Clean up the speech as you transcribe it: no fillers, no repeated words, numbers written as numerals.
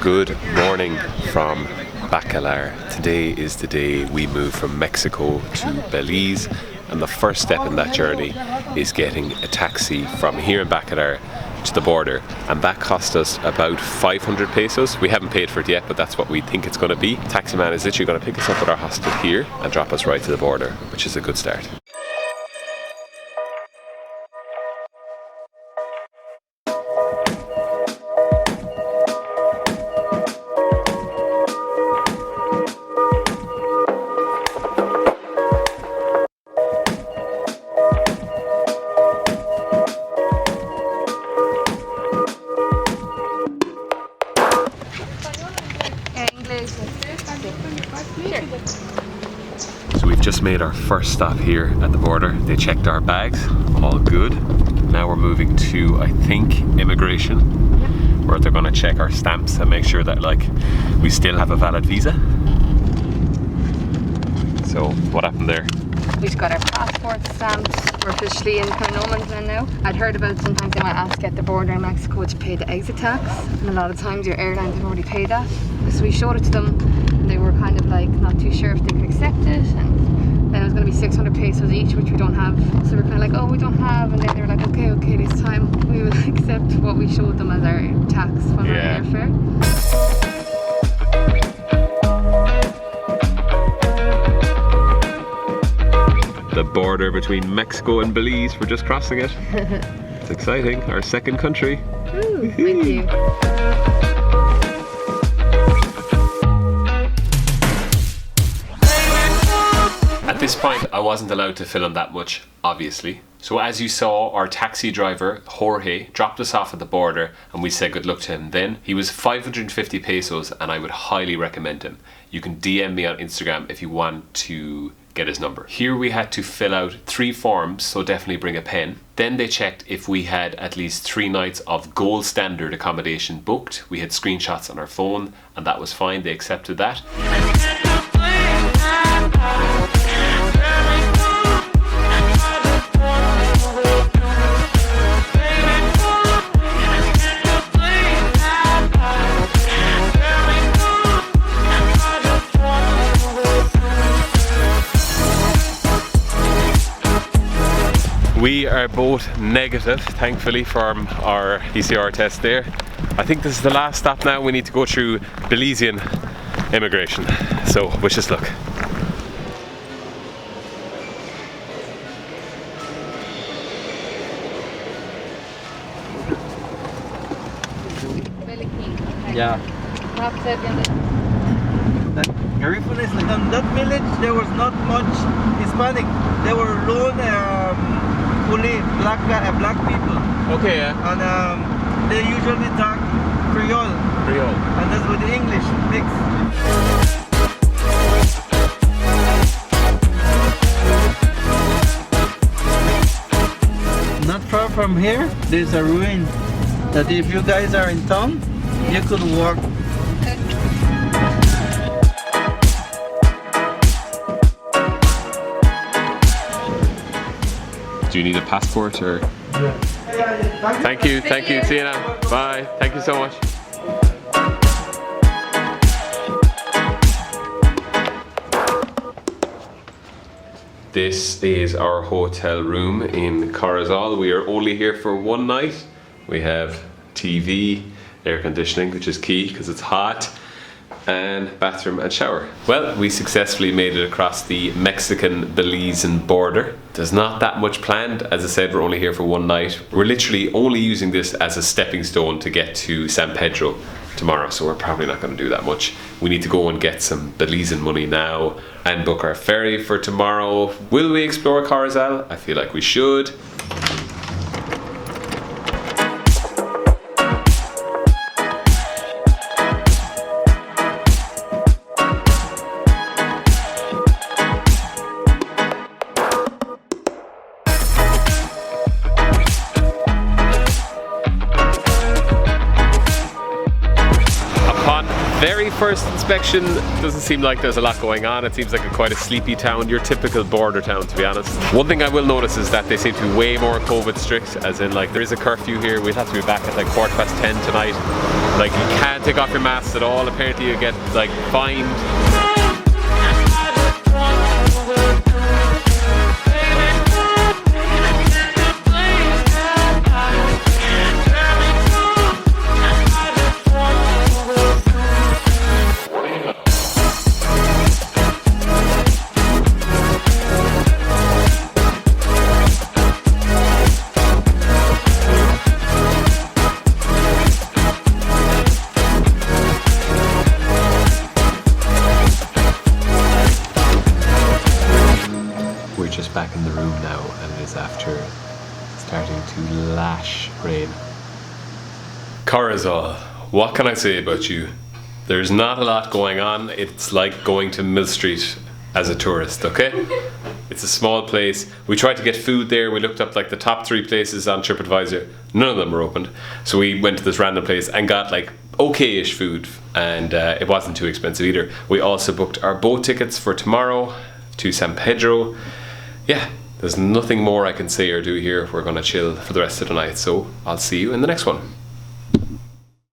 Good morning from Bacalar. Today is the day we move from Mexico to Belize, and the first step in that journey is getting a taxi from here in Bacalar to the border, and that cost us about 500 pesos. We haven't paid for it yet, but that's what we think it's going to be. Taxi man is literally going to pick us up at our hostel here and drop us right to the border, which is a good start. So we've just made our first stop here at the border. They checked our bags, all good. Now we're moving to, I think, immigration, where they're going to check our stamps and make sure that we still have a valid visa. So what happened there? We just got our passport stamped. We're officially in kind of no man's land now. I'd heard about sometimes they might ask at the border in Mexico to pay the exit tax, and a lot of times your airlines have already paid that. So we showed it to them, and they were kind of not too sure if they could accept it, and then it was going to be 600 pesos each, which we don't have. So we're kind of oh, we don't have, and then they were like, okay, this time we will accept what we showed them as our tax on our airfare. The border between Mexico and Belize, we're just crossing it. It's exciting, our second country. Ooh, thank you. At this point, I wasn't allowed to film that much, obviously. So as you saw, our taxi driver, Jorge, dropped us off at the border and we said good luck to him then. He was 550 pesos and I would highly recommend him. You can DM me on Instagram if you want to get his number. Here we had to fill out 3 forms, so definitely bring a pen. Then they checked if we had at least 3 nights of gold standard accommodation booked. We had screenshots on our phone and that was fine, they accepted that. We are both negative, thankfully, from our PCR test there. I think this is the last stop now. We need to go through Belizean immigration. So wish us luck. Yeah. Garifuna is on that village. There was not much Hispanic. There were lone, fully black people. Okay, yeah. And they usually talk Creole. And that's with the English mix. Not far from here, there's a ruin that if you guys are in town, you could walk. Do you need a passport or? Yeah. Thank you. See you now. Bye. Thank you so much. This is our hotel room in Corozal. We are only here for one night. We have TV, air conditioning, which is key because it's hot, and bathroom and shower. Well, we successfully made it across the Mexican-Belizean border. There's not that much planned. As I said, we're only here for one night. We're literally only using this as a stepping stone to get to San Pedro tomorrow, so we're probably not going to do that much. We need to go and get some Belizean money now and book our ferry for tomorrow. Will we explore Corozal? I feel like we should. very first inspection, doesn't seem like there's a lot going on. It seems like quite a sleepy town, your typical border town, to be honest. One thing I will notice is that they seem to be way more COVID strict, as in like there is a curfew here. We'll have to be back at like 10:15 tonight. Like you can't take off your masks at all. Apparently you get like fined. We're just back in the room now, and it is after starting to lash rain. Corozal, what can I say about you? There's not a lot going on. It's like going to Mill Street as a tourist, okay? It's a small place. We tried to get food there. We looked up like the top 3 places on TripAdvisor. None of them were opened. So we went to this random place and got like okay-ish food, and it wasn't too expensive either. We also booked our boat tickets for tomorrow to San Pedro. Yeah, there's nothing more I can say or do here. We're gonna chill for the rest of the night, so I'll see you in the next one.